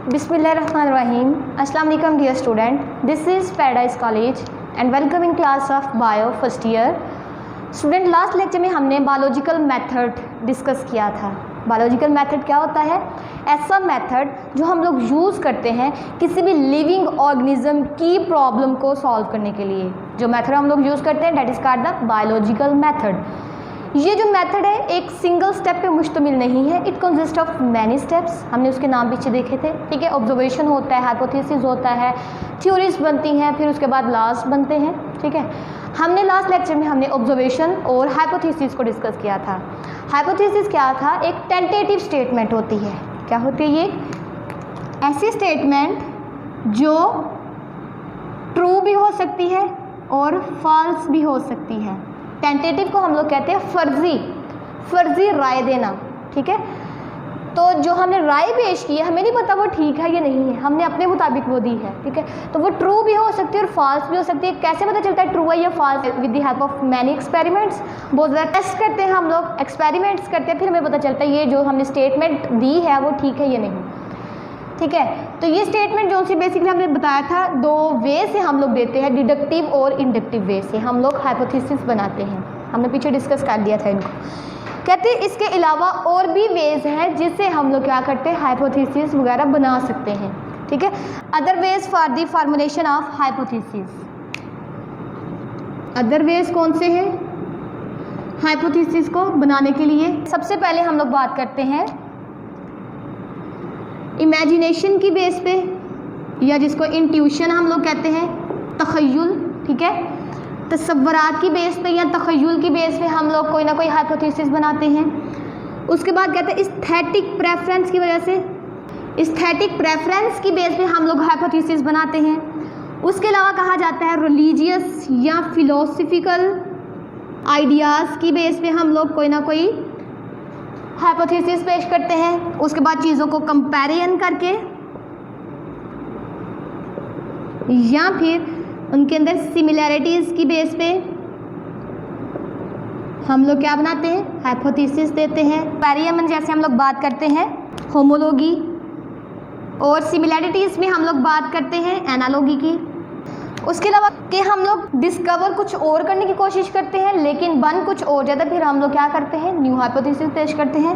Bismillahirrahmanirrahim. Assalamu alaikum dear student. This is Paradise College and welcome in class of Bio first year. Student last lecture में हमने biological method discuss किया था। Biological method क्या होता है? ऐसा method जो हम लोग यूज़ करते हैं किसी भी लिविंग ऑर्गेनिज्म की प्रॉब्लम को सॉल्व करने के लिए। जो मेथड हम लोग यूज़ करते हैं that is called the biological method. ये जो मेथड है एक सिंगल स्टेप पे मुश्तमिल नहीं है, it consist of many steps. हमने उसके नाम पीछे देखे थे, ठीक है। ऑब्जर्वेशन होता है, हाइपोथेसिस होता है, थ्योरीज बनती हैं, फिर उसके बाद लॉज बनते हैं, ठीक है। हमने लास्ट लेक्चर में हमने ऑब्जर्वेशन और हाइपोथेसिस को डिस्कस किया था। हाइपोथेसिस क्या था? एक टेंटेटिव स्टेटमेंट होती है। क्या होती है ये? ऐसी स्टेटमेंट जो ट्रू भी हो सकती है और फॉल्स भी हो सकती है। टेंटेटिव को हम लोग कहते हैं फर्जी राय देना, ठीक है। तो जो हमने राय पेश की है, हमें नहीं पता वो ठीक है या नहीं है, हमने अपने मुताबिक वो दी है, ठीक है। तो वो ट्रू भी हो सकती है और फॉल्स भी हो सकती है। कैसे पता चलता है ट्रू है या false? With the help of many experiments. बहुत ज़्यादा टेस्ट करते हैं हम लोग, एक्सपेरिमेंट्स करते हैं, फिर हमें पता चलता है ये जो हमने स्टेटमेंट दी है वो ठीक है या नहीं, ठीक है। तो ये स्टेटमेंट जो सी बेसिकली हमने बताया था, दो वे से हम लोग देते हैं, डिडक्टिव और इंडक्टिव वे से हम लोग हाइपोथेसिस बनाते हैं। हमने पीछे डिस्कस कर दिया था इनको। कहते हैं इसके अलावा और भी वेज हैं जिससे हम लोग क्या करते हैं, हाइपोथेसिस वगैरह बना सकते हैं, ठीक है। Other ways for the formulation of hypothesis. Other ways कौन से हैं हाइपोथेसिस को बनाने के लिए? सबसे पहले हम लोग बात करते हैं इमेजिनेशन की बेस पे, या जिसको इंट्यूशन हम लोग कहते हैं, तखय्युल, ठीक है। तसव्वुरात की बेस पे या तखय्युल की बेस पे हम लोग कोई ना कोई हाइपोथेसिस बनाते हैं। उसके बाद कहते हैं एस्थेटिक प्रेफरेंस की वजह से, एस्थेटिक प्रेफरेंस की बेस पे हम लोग हाइपोथेसिस बनाते हैं। उसके अलावा कहा जाता है रिलीजियस या फिलोसफिकल आइडियाज़ की बेस पे हम लोग कोई ना कोई हाइपोथेसिस पेश करते हैं। उसके बाद चीज़ों को कंपैरिजन करके या फिर उनके अंदर सिमिलैरिटीज़ की बेस पे हम लोग क्या बनाते हैं, हाइपोथेसिस देते हैं। कंपैरिजन जैसे हम लोग बात करते हैं होमोलॉजी, और सिमिलैरिटीज़ में हम लोग बात करते हैं एनालॉजी की। उसके अलावा कि हम लोग डिस्कवर कुछ और करने की कोशिश करते हैं लेकिन बन कुछ और ज़्यादा, फिर हम लोग क्या करते हैं, न्यू हाइपोथेसिस पेश करते हैं।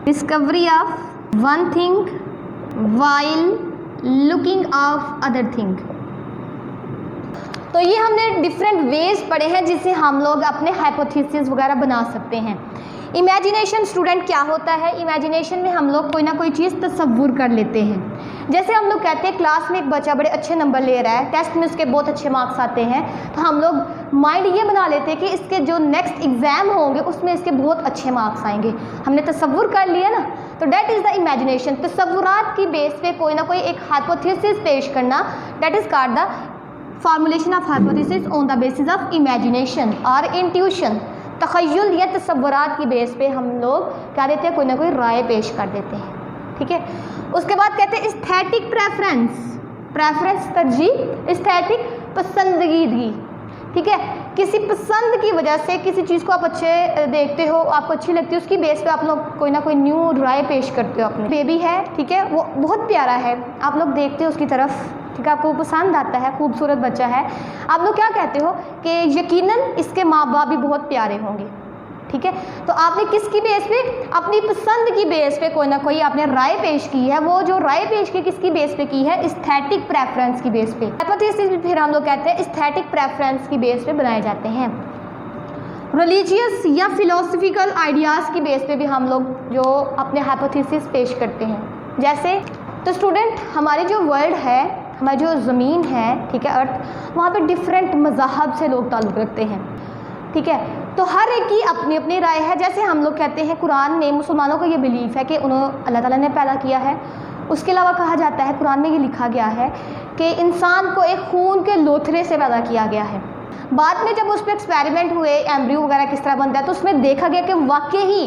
Discovery of one thing while looking of other thing. तो ये हमने डिफरेंट वेज पढ़े हैं जिससे हम लोग अपने हाइपोथेसिस वगैरह बना सकते हैं। इमेजिनेशन स्टूडेंट क्या होता है? इमेजिनेशन में हम लोग कोई ना कोई चीज़ तसव्वुर कर लेते हैं। जैसे हम लोग कहते हैं क्लास में एक बच्चा बड़े अच्छे नंबर ले रहा है, टेस्ट में उसके बहुत अच्छे मार्क्स आते हैं, तो हम लोग माइंड ये बना लेते हैं कि इसके जो नेक्स्ट एग्ज़ाम होंगे उसमें इसके बहुत अच्छे मार्क्स आएंगे। हमने तसव्वुर कर लिया ना, तो डैट इज़ द इमेजिनेशन। तसव्वुरात की बेस पे कोई ना कोई एक हाइपोथेसिस पेश करना, that is called the formulation of hypothesis on the basis of imagination और इंट्यूशन। तखय्युल या तसव्वुरात की बेस पे हम लोग क्या देते हैं, कोई ना कोई राय पेश कर देते हैं, ठीक है। उसके बाद कहते हैं एस्थेटिक प्रेफरेंस, प्रेफरेंस तरजीह, एस्थेटिक पसंदीदगी, ठीक है। किसी पसंद की वजह से किसी चीज़ को आप अच्छे देखते हो, आपको अच्छी लगती है, उसकी बेस पे आप लोग कोई ना कोई न्यू राय पेश करते हो। अपने बेबी है, ठीक है, वो बहुत प्यारा है, आप लोग देखते हो उसकी तरफ, ठीक है, आपको पसंद आता है, खूबसूरत बच्चा है, आप लोग क्या कहते हो कि यकीनन इसके माँ बाप भी बहुत प्यारे होंगे, ठीक है। तो आपने किसकी बेस पे, अपनी पसंद की बेस पे कोई ना कोई आपने राय पेश की है। वो जो राय पेश की किसकी बेस पे की है, एस्थेटिक प्रेफरेंस की बेस पे। हाइपोथेसिस भी फिर हम लोग कहते हैं एस्थेटिक प्रेफरेंस की बेस पे बनाए जाते हैं। रिलीजियस या फिलोसफिकल आइडियाज़ की बेस पे भी हम लोग जो अपने हाइपोथेसिस पेश करते हैं। जैसे तो स्टूडेंट हमारी जो वर्ल्ड है, हमारी जो ज़मीन है, ठीक है, अर्थ, वहाँ पे डिफरेंट मज़हब से लोग ताल्लुक़ रखते हैं, ठीक है। तो हर एक की अपनी अपनी राय है। जैसे हम लोग कहते हैं कुरान में मुसलमानों का ये बिलीफ है कि उन्हें अल्लाह ताला ने पैदा किया है। उसके अलावा कहा जाता है, कुरान में ये लिखा गया है कि इंसान को एक खून के लोथरे से पैदा किया गया है। बाद में जब उस पर एक्सपेरिमेंट हुए, एम्ब्रियो वगैरह किस तरह बनता है, तो उसमें देखा गया कि वाकई ही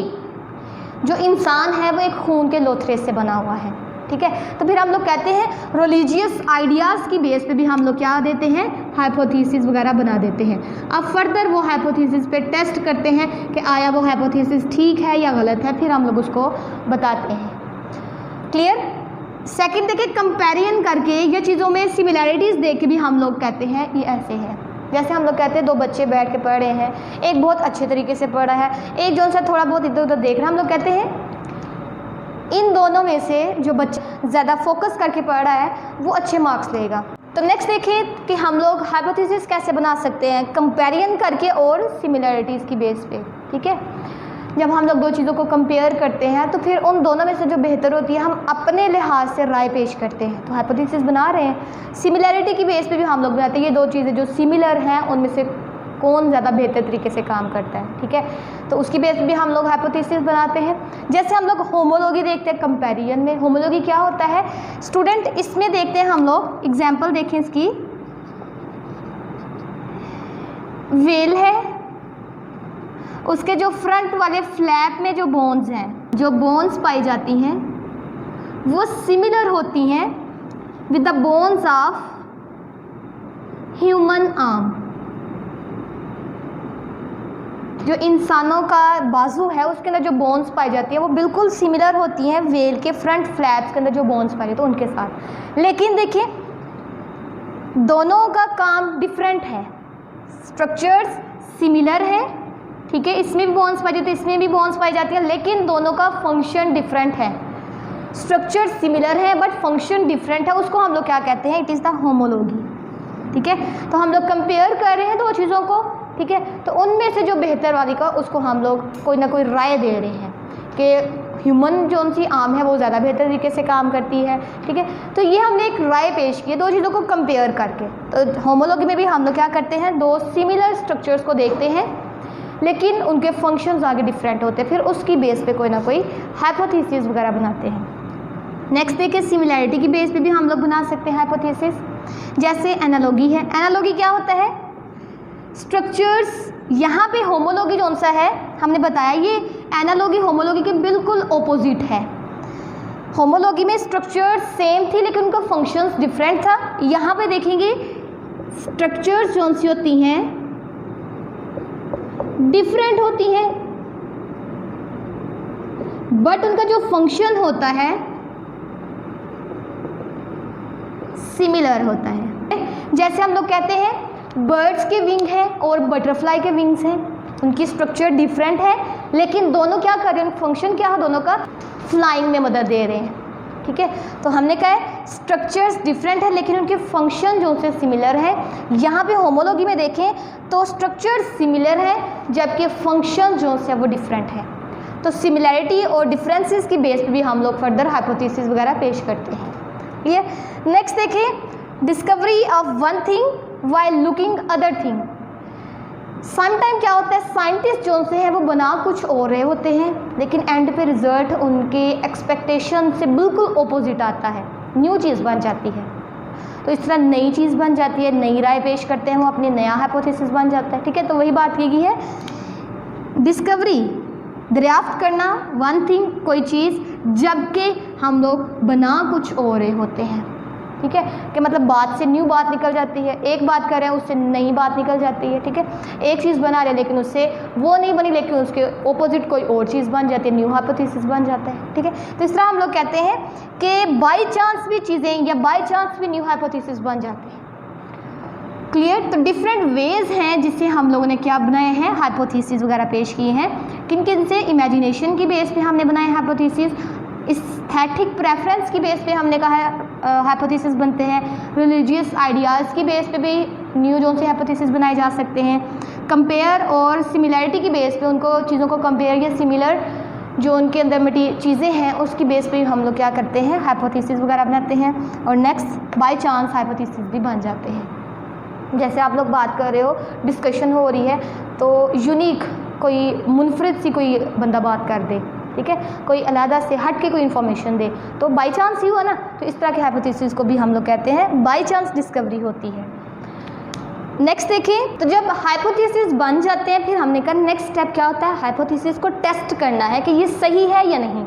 जो इंसान है वो एक खून के लोथरे से बना हुआ है, ठीक है। तो फिर हम लोग कहते हैं रिलीजियस आइडियाज़ की बेस पे भी हम लोग क्या देते हैं, हाइपोथेसिस वगैरह बना देते हैं। अब फर्दर वो हाइपोथेसिस पे टेस्ट करते हैं कि आया वो हाइपोथेसिस ठीक है या गलत है, फिर हम लोग उसको बताते हैं। क्लियर? सेकंड देखिए, कंपैरिजन करके ये चीज़ों में सिमिलैरिटीज़ देख के भी हम लोग कहते हैं ये ऐसे है। जैसे हम लोग कहते हैं दो बच्चे बैठ के पढ़ रहे हैं, एक बहुत अच्छे तरीके से पढ़ रहा है, एक जो सा थोड़ा बहुत इधर उधर देख रहा है, हम लोग कहते हैं इन दोनों में से जो बच्चा ज़्यादा फोकस करके पढ़ रहा है वो अच्छे मार्क्स लेगा। तो नेक्स्ट देखिए कि हम लोग हाइपोथेसिस कैसे बना सकते हैं, कंपैरिजन करके और सिमिलैरिटीज़ की बेस पे। ठीक है, जब हम लोग दो चीज़ों को कंपेयर करते हैं तो फिर उन दोनों में से जो बेहतर होती है हम अपने लिहाज से राय पेश करते हैं। तो हाइपोथेसिस बना रहे हैं, सिमिलैरिटी की बेस पे भी हम लोग बनाते हैं ये दो चीज़ें जो सिमिलर हैं उनमें से कौन ज़्यादा बेहतर तरीके से काम करता है। ठीक है, तो उसकी बेस पे भी हम लोग हाइपोथेसिस बनाते हैं। जैसे हम लोग होमोलॉजी देखते हैं कंपैरिजन में। होमोलॉजी क्या होता है स्टूडेंट, इसमें देखते हैं हम लोग, एग्जाम्पल देखें इसकी, व्हेल है, उसके जो फ्रंट वाले फ्लैप में जो बोन्स हैं, जो बोन्स पाई जाती हैं वो सिमिलर होती हैं with the bones of human arm. जो इंसानों का बाजू है उसके अंदर जो बोन्स पाई जाती है वो बिल्कुल सिमिलर होती हैं व्हेल के फ्रंट फ्लैप्स के अंदर जो बोन्स पाई जाती है उनके साथ। लेकिन देखिए दोनों का काम डिफरेंट है, स्ट्रक्चर्स सिमिलर है। ठीक है, इसमें भी बोन्स पाई जाती है, इसमें भी बोन्स पाई जाती है, लेकिन दोनों का फंक्शन डिफरेंट है। स्ट्रक्चर सिमिलर है बट फंक्शन डिफरेंट है, उसको हम लोग क्या कहते हैं, इट इज़ द होमोलॉजी। ठीक है, तो हम लोग कंपेयर कर रहे हैं दो चीज़ों को। ठीक है, तो उनमें से जो बेहतर वाली का उसको हम लोग कोई ना कोई राय दे रहे हैं कि ह्यूमन जो उनकी आर्म है वो ज़्यादा बेहतर तरीके से काम करती है। ठीक है, तो ये हमने एक राय पेश की है दो चीज़ों को कंपेयर करके। तो होमोलॉजी में भी हम लोग क्या करते हैं, दो सिमिलर स्ट्रक्चर्स को देखते हैं लेकिन उनके फंक्शंस आगे डिफरेंट होते हैं, फिर उसकी बेस पे कोई ना कोई हाइपोथेसिस वगैरह बनाते हैं। नेक्स्ट देखिए, सिमिलैरिटी की बेस पे भी हम लोग बना सकते हैं हाइपोथेसिस। जैसे एनालॉगी है, एनालॉगी क्या होता है, स्ट्रक्चर्स, यहाँ पे होमोलॉगी जो सा है हमने बताया ये एनालॉगी होमोलॉगी के बिल्कुल ऑपोजिट है। होमोलॉगी में स्ट्रक्चर्स सेम थी लेकिन उनका फंक्शंस डिफरेंट था। यहाँ पे देखेंगे स्ट्रक्चर्स जो सी होती हैं डिफरेंट होती हैं बट उनका जो फंक्शन होता है सिमिलर होता है। जैसे हम लोग कहते हैं बर्ड्स के विंग है और बटरफ्लाई के विंग्स हैं, उनकी स्ट्रक्चर डिफरेंट है लेकिन दोनों क्या कर रहे हैं, फंक्शन क्या है, दोनों का फ्लाइंग में मदद दे रहे हैं। ठीक है, तो हमने कहा है स्ट्रक्चर्स डिफरेंट है लेकिन उनके फंक्शन जो से सिमिलर है। यहाँ पे होमोलॉगी में देखें तो स्ट्रक्चर सिमिलर है जबकि फंक्शन जो से वो डिफरेंट है। तो सिमिलैरिटी और डिफरेंसेस की बेस पे भी हम लोग फर्दर हाइपोथेसिस वगैरह पेश करते हैं। ये नेक्स्ट देखें, discovery of one thing while looking other thing. Sometime क्या होता है, साइंटिस्ट जो से हैं वो बना कुछ और रहे होते हैं लेकिन एंड पे रिजल्ट उनके एक्सपेक्टेशन से बिल्कुल ऑपोजिट आता है, न्यू चीज़ बन जाती है। तो इस तरह नई चीज़ बन जाती है, नई राय पेश करते हैं, वो अपनी नया हाइपोथेसिस बन जाता है। ठीक है, तो वही बात की गई है, डिस्कवरी दरियाफ्त करना, वन थिंग कोई चीज़, जबकि हम लोग बना कुछ और रहे होते हैं। ठीक है, कि मतलब बात से न्यू बात निकल जाती है, एक बात कर रहे हैं उससे नई बात निकल जाती है। ठीक है, एक चीज़ बना रहे हैं लेकिन उससे वो नहीं बनी लेकिन उसके ऑपोजिट कोई और चीज़ बन जाती है, न्यू हाइपोथेसिस बन जाता है। ठीक है, तो इस तरह हम लोग कहते हैं कि बाई चांस भी चीज़ें या बाई चांस भी न्यू हाइपोथेसिस बन जाती है। क्लियर, तो डिफरेंट वेज हैं जिससे हम लोगों ने क्या बनाए हैं, हाइपोथेसिस वगैरह पेश किए हैं। किन किन से, इमेजिनेशन की बेस पे हमने बनाए हाइपोथेसिस, एस्थेटिक प्रेफरेंस की बेस पे हमने कहा हाइपोथेसिस बनते हैं, रिलीजियस आइडियाज़ की बेस पे भी न्यू जोन से हाइपोथेसिस बनाए जा सकते हैं, कंपेयर और सिमिलैरिटी की बेस पे उनको चीज़ों को कंपेयर या सिमिलर जो उनके अंदर चीज़ें हैं उसकी बेस पे हम लोग क्या करते हैं, हाइपोथेसिस वगैरह बनाते हैं। और नेक्स्ट बाय चांस हाइपोथेसिस भी बन जाते हैं। जैसे आप लोग बात कर रहे हो, डिस्कशन हो रही है तो यूनिक कोई मुनफरिद सी कोई बंदा बात कर दे, ठीक है, कोई अलहदा से हट के कोई इन्फॉर्मेशन दे, तो बाई चांस ही हुआ ना। तो इस तरह के हाइपोथेसिस को भी हम लोग कहते हैं बाई चांस डिस्कवरी होती है। नेक्स्ट देखिए, तो जब हाइपोथेसिस बन जाते हैं फिर हमने कहा नेक्स्ट स्टेप क्या होता है, हाइपोथेसिस को टेस्ट करना है कि ये सही है या नहीं।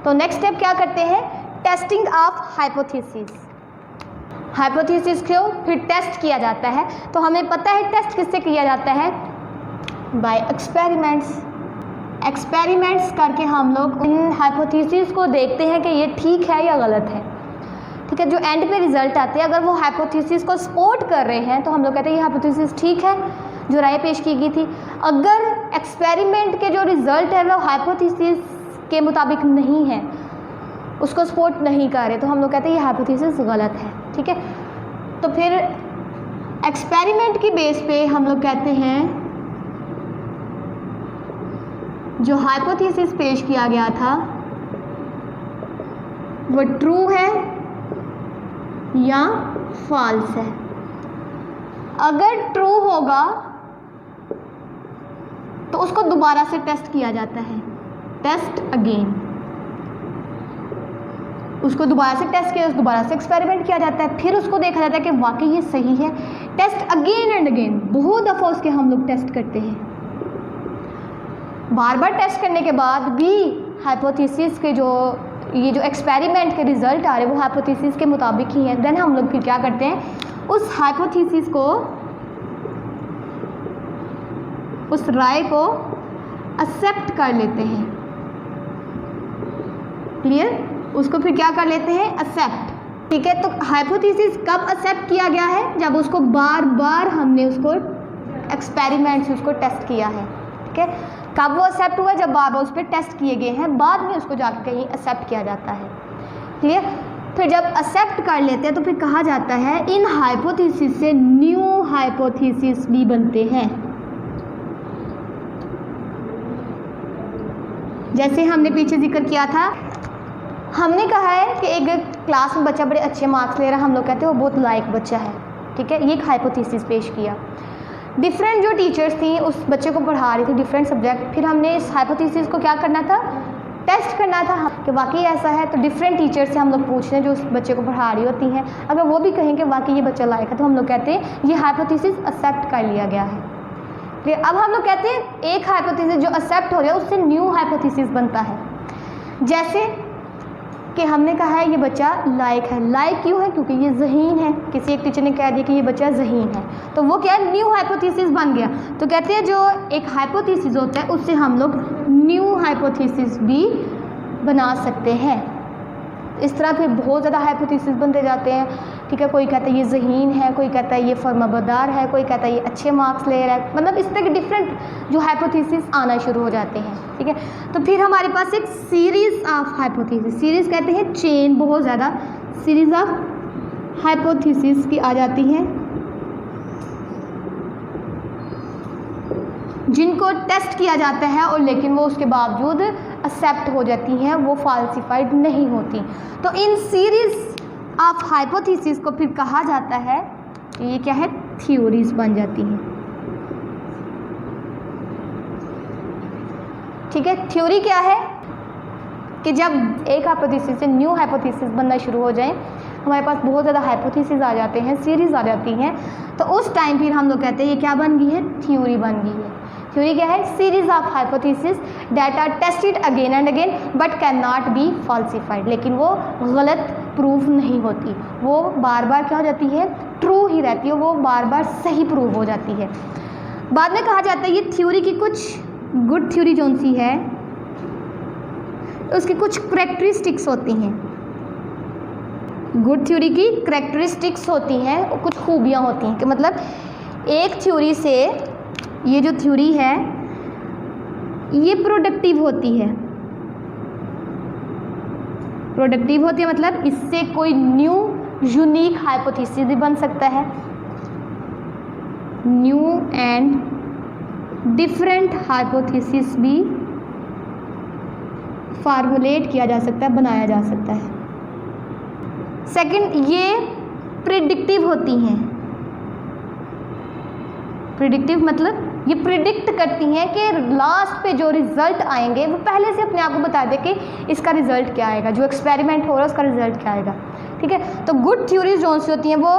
तो नेक्स्ट स्टेप क्या करते हैं, टेस्टिंग ऑफ हाइपोथेसिस। हाइपोथेसिस को फिर टेस्ट किया जाता है। तो हमें पता है टेस्ट किससे किया जाता है, बाय एक्सपेरिमेंट्स। एक्सपेरिमेंट्स करके हम लोग इन हाइपोथेसिस को देखते हैं कि ये ठीक है या गलत है। ठीक है, जो एंड पे रिजल्ट आते हैं अगर वो हाइपोथेसिस को सपोर्ट कर रहे हैं तो हम लोग कहते हैं ये हाइपोथेसिस ठीक है जो राय पेश की गई थी। अगर एक्सपेरिमेंट के जो रिजल्ट है वो हाइपोथेसिस के मुताबिक नहीं है, उसको सपोर्ट नहीं कर रहे, तो हम लोग कहते हैं ये हाइपोथेसिस गलत है। ठीक है, तो फिर एक्सपेरिमेंट की बेस पे हम लोग कहते हैं जो हाइपोथेसिस पेश किया गया था वो ट्रू है या फॉल्स है। अगर ट्रू होगा तो उसको दोबारा से टेस्ट किया जाता है, टेस्ट अगेन, उसको दोबारा से टेस्ट किया, दोबारा से एक्सपेरिमेंट किया जाता है, फिर उसको देखा जाता है कि वाकई ये सही है। टेस्ट अगेन एंड अगेन, बहुत दफ़ा उसके हम लोग टेस्ट करते हैं। बार बार टेस्ट करने के बाद भी हाइपोथेसिस के जो ये जो एक्सपेरिमेंट के रिजल्ट आ रहे हैं वो हाइपोथेसिस के मुताबिक ही हैं, देन हम लोग फिर क्या करते हैं, उस हाइपोथेसिस को, उस राय को एक्सेप्ट कर लेते हैं। क्लियर, उसको फिर क्या कर लेते हैं, एक्सेप्ट। ठीक है, तो हाइपोथेसिस कब एक्सेप्ट किया गया है, जब उसको बार बार हमने उसको एक्सपेरिमेंट से उसको टेस्ट किया है। ठीक है, कब वो एक्सेप्ट हुआ, जब बार बार उस पर टेस्ट किए गए हैं, बाद में उसको जाकर कहीं एक्सेप्ट किया जाता है। क्लियर, फिर जब एक्सेप्ट कर लेते हैं तो फिर कहा जाता है इन हाइपोथेसिस से न्यू हाइपोथेसिस भी बनते हैं। जैसे हमने पीछे जिक्र किया था, हमने कहा है कि एक क्लास में बच्चा बड़े अच्छे मार्क्स ले रहा है, हम लोग कहते हैं वो बहुत लायक बच्चा है। ठीक है, ये एक हाइपोथेसिस पेश किया। डिफरेंट जो टीचर्स थी उस बच्चे को पढ़ा रही थी, डिफरेंट सब्जेक्ट, फिर हमने इस हाइपोथेसिस को क्या करना था, टेस्ट करना था कि वाकई ऐसा है। तो डिफरेंट टीचर से हम लोग पूछ रहे हैं जो उस बच्चे को पढ़ा रही होती हैं, अगर वो भी कहें कि वाकई ये बच्चा लायक है तो हम लोग कहते हैं ये हाइपोथेसिस एक्सेप्ट कर लिया गया है। फिर अब हम लोग कहते हैं एक हाइपोथेसिस जो एक्सेप्ट हो गया उससे न्यू हाइपोथेसिस बनता है। जैसे कि हमने कहा है ये बच्चा लायक है, लायक क्यों है, क्योंकि ये ज़हीन है। किसी एक टीचर ने कह दिया कि ये बच्चा ज़हीन है, तो वो क्या है, न्यू हाइपोथेसिस बन गया। तो कहते हैं जो एक हाइपोथेसिस होता है उससे हम लोग न्यू हाइपोथेसिस भी बना सकते हैं। इस तरह फिर बहुत ज़्यादा हाइपोथेसिस बनते जाते हैं। ठीक है, कोई कहता है ये ज़हीन है, कोई कहता है ये फर्माबरदार है, कोई कहता है ये अच्छे मार्क्स ले रहा है, मतलब इस तरह के डिफरेंट जो हाइपोथेसिस आना शुरू हो जाते हैं। ठीक है, तो फिर हमारे पास एक सीरीज़ ऑफ हाइपोथेसिस, सीरीज़ कहते हैं चेन, बहुत ज़्यादा सीरीज़ ऑफ हाइपोथेसिस की आ जाती हैं जिनको टेस्ट किया जाता है और लेकिन वो उसके बावजूद एक्सेप्ट हो जाती हैं, वो फाल्सिफाइड नहीं होती। तो इन सीरीज़ ऑफ हाइपोथेसिस को फिर कहा जाता है, ये क्या है, थ्योरीज बन जाती हैं। ठीक है, थ्योरी क्या है कि जब एक हाइपोथेसिस से न्यू हाइपोथेसिस बनना शुरू हो जाए, हमारे पास बहुत ज़्यादा हाइपोथेसिस आ जाते हैं, सीरीज़ आ जाती हैं, तो उस टाइम फिर हम लोग कहते हैं ये क्या बन गई है, थ्योरी बन गई है। थ्योरी क्या है, series of hypothesis that are tested again and again but can not be falsified, लेकिन वो गलत प्रूफ नहीं होती, वो बार बार क्या हो जाती है, ट्रू ही रहती है, वो बार बार सही प्रूव हो जाती है। बाद में कहा जाता है ये थ्योरी की कुछ गुड थ्योरी जो सी है उसकी कुछ करेक्टरिस्टिक्स होती हैं। गुड थ्योरी की करेक्टरिस्टिक्स होती हैं, कुछ खूबियाँ होती हैं कि मतलब एक थ्योरी से ये जो थ्योरी है ये प्रोडक्टिव होती है। प्रोडक्टिव होती है मतलब इससे कोई न्यू यूनिक हाइपोथेसिस भी बन सकता है, न्यू एंड डिफरेंट हाइपोथेसिस भी फार्मूलेट किया जा सकता है, बनाया जा सकता है। सेकंड, ये प्रिडिक्टिव होती हैं। प्रिडिक्टिव मतलब ये प्रिडिक्ट करती हैं कि लास्ट पे जो रिज़ल्ट आएंगे वो पहले से अपने आप को बता दे कि इसका रिज़ल्ट क्या आएगा, जो एक्सपेरिमेंट हो रहा है उसका रिज़ल्ट क्या आएगा। ठीक है, तो गुड थ्योरीज जो सी होती हैं वो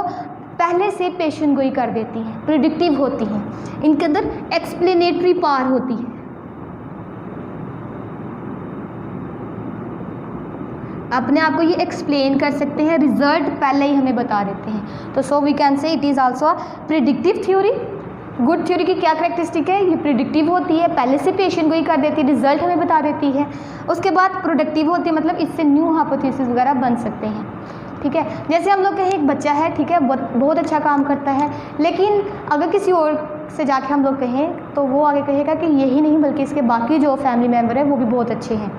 पहले से पेशन गोई कर देती हैं, प्रिडिक्टिव होती हैं, इनके अंदर एक्सप्लेनेटरी पावर होती है। अपने आप को ये एक्सप्लेन कर सकते हैं, रिजल्ट पहले ही हमें बता देते हैं। तो so we can say it is also a predictive theory. Good theory की क्या करेक्टरिस्टिक है, ये प्रिडिक्टिव होती है, पहले से पेशेंट को ही कर देती है, रिजल्ट हमें बता देती है। उसके बाद प्रोडक्टिव होती है मतलब इससे न्यू हाइपोथेसिस वगैरह बन सकते हैं। ठीक है। जैसे हम लोग कहें एक बच्चा है, ठीक है, बहुत अच्छा काम करता है, लेकिन अगर किसी और से जाके हम लोग कहें तो वो आगे कहेगा कि यही नहीं बल्कि इसके बाकी जो फैमिली मेम्बर है वो भी बहुत अच्छे हैं,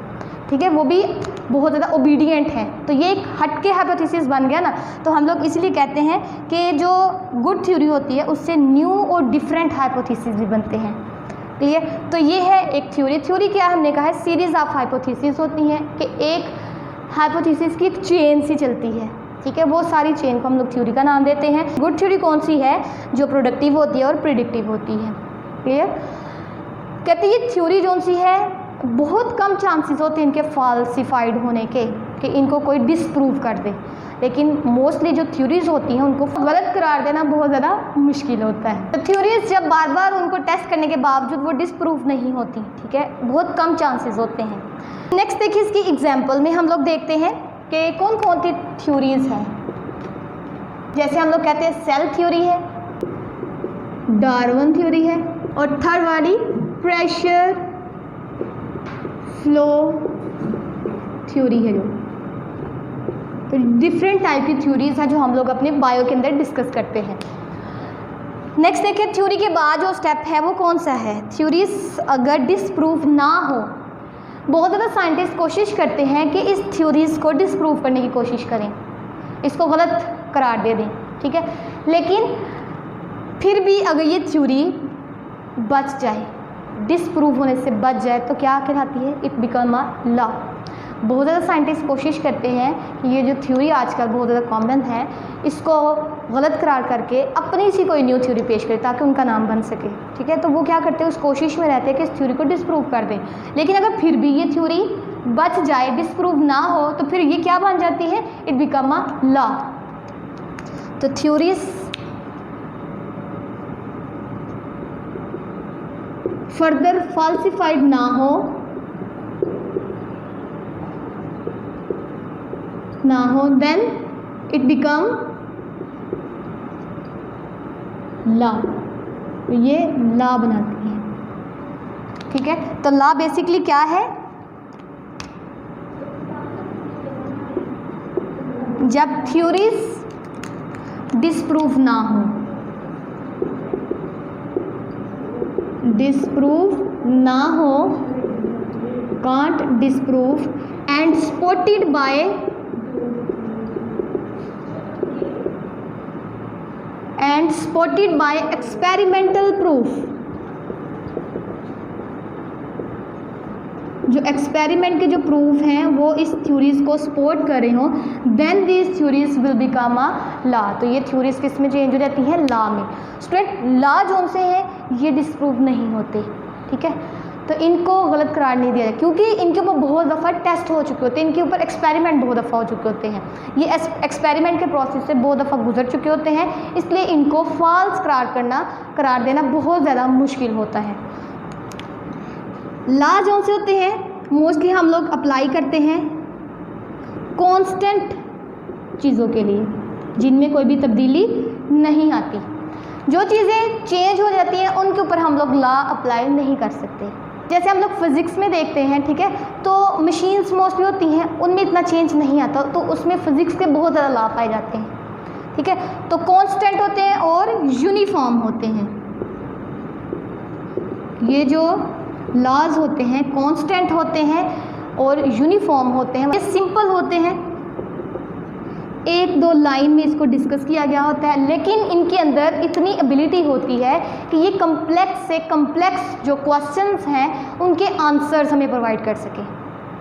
ठीक है, वो भी बहुत ज़्यादा ओबीडियंट है। तो ये एक हटके हाइपोथेसिस बन गया ना। तो हम लोग इसलिए कहते हैं कि जो गुड थ्योरी होती है उससे न्यू और डिफरेंट हाइपोथेसिस भी बनते हैं। क्लियर। तो ये है एक थ्योरी। थ्योरी क्या हमने कहा है, सीरीज ऑफ हाइपोथेसिस होती हैं कि एक हाइपोथेसिस की एक चेन सी चलती है, ठीक है, वो सारी चेन को हम लोग थ्योरी का नाम देते हैं। गुड थ्योरी कौन सी है, जो प्रोडक्टिव होती है और प्रिडिक्टिव होती है। क्लियर। कहते हैं ये थ्योरी जो सी है बहुत कम चांसेस होते हैं इनके फॉल्सिफाइड होने के, कि इनको कोई डिसप्रूव कर दे, लेकिन मोस्टली जो थ्योरीज होती हैं उनको गलत करार देना बहुत ज़्यादा मुश्किल होता है। तो थ्योरीज जब बार बार उनको टेस्ट करने के बावजूद वो डिसप्रूव नहीं होती, ठीक है, बहुत कम चांसेस होते हैं। नेक्स्ट देखिए इसकी एग्जाम्पल में हम लोग देखते हैं कि कौन कौन सी थ्योरीज हैं। जैसे हम लोग कहते हैं सेल थ्योरी है, डार्विन थ्योरी है, और थर्ड वाली प्रेशर फ्लो थ्योरी है। जो डिफरेंट टाइप की थ्योरीज हैं जो हम लोग अपने बायो के अंदर डिस्कस करते हैं। नेक्स्ट देखिए थ्योरी के बाद जो स्टेप है वो कौन सा है। थ्योरीज अगर डिसप्रूव ना हो, बहुत ज़्यादा साइंटिस्ट कोशिश करते हैं कि इस थ्योरीज को डिसप्रूव करने की कोशिश करें, इसको गलत करार दे दें, ठीक है, लेकिन फिर भी अगर ये थ्योरी बच जाए, डिसप्रूव होने से बच जाए, तो क्या कहलाती है, इट बिकम अ लॉ। बहुत ज़्यादा साइंटिस्ट कोशिश करते हैं कि ये जो थ्योरी आजकल बहुत ज़्यादा कॉमन है इसको गलत करार करके अपनी सी कोई न्यू थ्योरी पेश करें ताकि उनका नाम बन सके, ठीक है। तो वो क्या करते हैं, उस कोशिश में रहते हैं कि इस थ्योरी को डिसप्रूव कर दें, लेकिन अगर फिर भी ये थ्योरी बच जाए, डिसप्रूव ना हो, तो फिर ये क्या बन जाती है, इट बिकम अ लॉ। तो थ्योरीज फर्दर फॉल्सिफाइड ना हो देन इट बिकम लॉ। तो ये लॉ बनाती है, ठीक है। तो लॉ बेसिकली क्या है, जब थ्योरीज डिसप्रूव ना हो, can't disprove and supported by experimental proof, जो एक्सपेरिमेंट के जो प्रूफ हैं वो इस थ्योरीज को सपोर्ट कर रहे हो, then these theories will become a law. तो ये थ्योरीज किस में चेंज हो जाती है, लॉ में। स्टूडेंट लॉ जो से है ये डिसप्रूव नहीं होते, ठीक है, तो इनको गलत करार नहीं दिया जाए क्योंकि इनके ऊपर बहुत दफ़ा टेस्ट हो चुके होते हैं, इनके ऊपर एक्सपेरिमेंट बहुत दफ़ा हो चुके होते हैं, ये एक्सपेरिमेंट के प्रोसेस से बहुत दफ़ा गुजर चुके होते हैं, इसलिए इनको फॉल्स करार देना बहुत ज़्यादा मुश्किल होता है। लॉ जो से होते हैं मोस्टली हम लोग अप्लाई करते हैं कांस्टेंट चीज़ों के लिए जिनमें कोई भी तब्दीली नहीं आती। जो चीज़ें चेंज हो जाती हैं उनके ऊपर हम लोग लॉ अप्लाई नहीं कर सकते। जैसे हम लोग फिज़िक्स में देखते हैं, ठीक है, तो मशीन्स मोस्टली होती हैं उनमें इतना चेंज नहीं आता, तो उसमें फ़िज़िक्स के बहुत ज़्यादा लॉ पाए जाते हैं, ठीक है। तो कांस्टेंट होते हैं और यूनिफॉर्म होते हैं। ये जो लॉज होते हैं कांस्टेंट होते हैं और यूनिफॉर्म होते हैं, ये सिंपल होते हैं, एक दो लाइन में इसको डिस्कस किया गया होता है, लेकिन इनके अंदर इतनी एबिलिटी होती है कि ये कम्प्लेक्स से कम्प्लेक्स जो क्वेश्चंस हैं उनके आंसर्स हमें प्रोवाइड कर सके,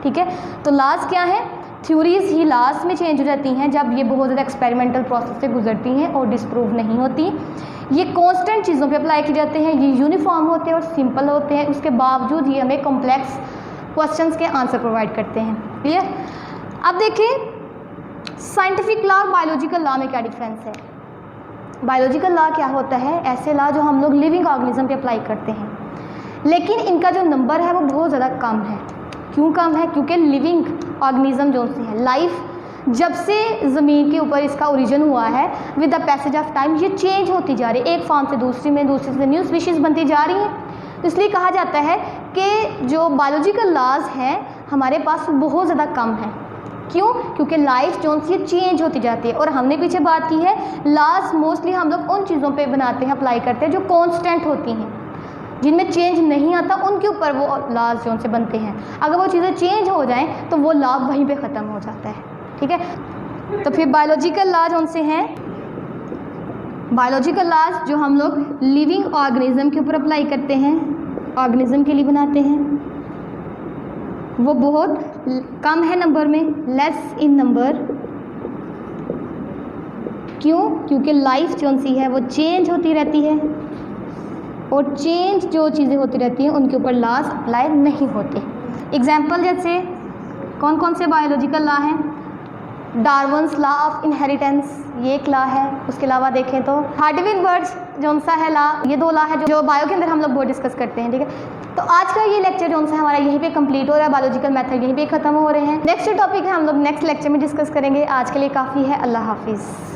ठीक है। तो लॉज क्या है, थ्योरीज ही लॉज में चेंज हो जाती हैं जब ये बहुत ज़्यादा एक्सपेरिमेंटल प्रोसेस से गुजरती हैं और डिसप्रूव नहीं होती। ये कांस्टेंट चीज़ों पे अप्लाई किए जाते हैं, ये यूनिफॉर्म होते हैं और सिंपल होते हैं, उसके बावजूद ये हमें कॉम्प्लेक्स क्वेश्चंस के आंसर प्रोवाइड करते हैं। क्लियर। अब देखिए साइंटिफिक लॉ और बायोलॉजिकल लॉ में क्या डिफरेंस है। बायोलॉजिकल लॉ क्या होता है, ऐसे लॉ जो हम लोग लिविंग ऑर्गेनिज्म पे अप्लाई करते हैं, लेकिन इनका जो नंबर है वो बहुत ज़्यादा कम है। क्यों कम है, क्योंकि लिविंग ऑर्गेनिज्म जो से है, लाइफ जब से ज़मीन के ऊपर इसका ओरिजिन हुआ है, with the passage of time ये चेंज होती जा रही है, एक फॉर्म से दूसरी में, दूसरी से न्यू स्पीशीज़ बनती जा रही हैं। तो इसलिए कहा जाता है कि जो बायोलॉजिकल लॉज हैं हमारे पास बहुत ज़्यादा कम है। क्यों? क्योंकि लाइफ जो सी चेंज होती जाती है। और हमने पीछे बात की है लॉज मोस्टली हम लोग उन चीज़ों पे बनाते हैं, अप्लाई करते हैं जो कांस्टेंट होती हैं, जिनमें चेंज नहीं आता, उनके ऊपर वो लॉज जो से बनते हैं। अगर वो चीज़ें चेंज हो जाएं तो वो लॉ वहीं पे ख़त्म हो जाता है। ठीक है, तो फिर बायोलॉजिकल लॉज उनसे हैं, बायोलॉजिकल लॉज जो हम लोग लिविंग ऑर्गेनिज्म के ऊपर अप्लाई करते हैं, ऑर्गेनिज्म के लिए बनाते हैं, वो बहुत कम है नंबर में, लेस इन नंबर। क्यों? क्योंकि लाइफ जो सी है वो चेंज होती रहती है और चेंज जो चीज़ें होती रहती हैं उनके ऊपर लॉज अप्लाई नहीं होते। एग्जाम्पल जैसे कौन कौन से बायोलॉजिकल लॉ हैं? डार्विन्स लॉ ऑफ इनहेरिटेंस, ये एक लॉ है। उसके अलावा देखें तो हार्टविग-बर्ड्स जो सा है लॉ, ये 2 लॉ है जो बायो के अंदर हम लोग बहुत डिस्कस करते हैं। ठीक है, तो आज का ये लेक्चर जो सा हमारा यहीं पे कंप्लीट हो रहा है, बायोलॉजिकल मेथड यहीं पे ख़त्म हो रहे हैं। नेक्स्ट टॉपिक है हम लोग नेक्स्ट लेक्चर में डिस्कस करेंगे। आज के लिए काफ़ी है, अल्लाह हाफिज़।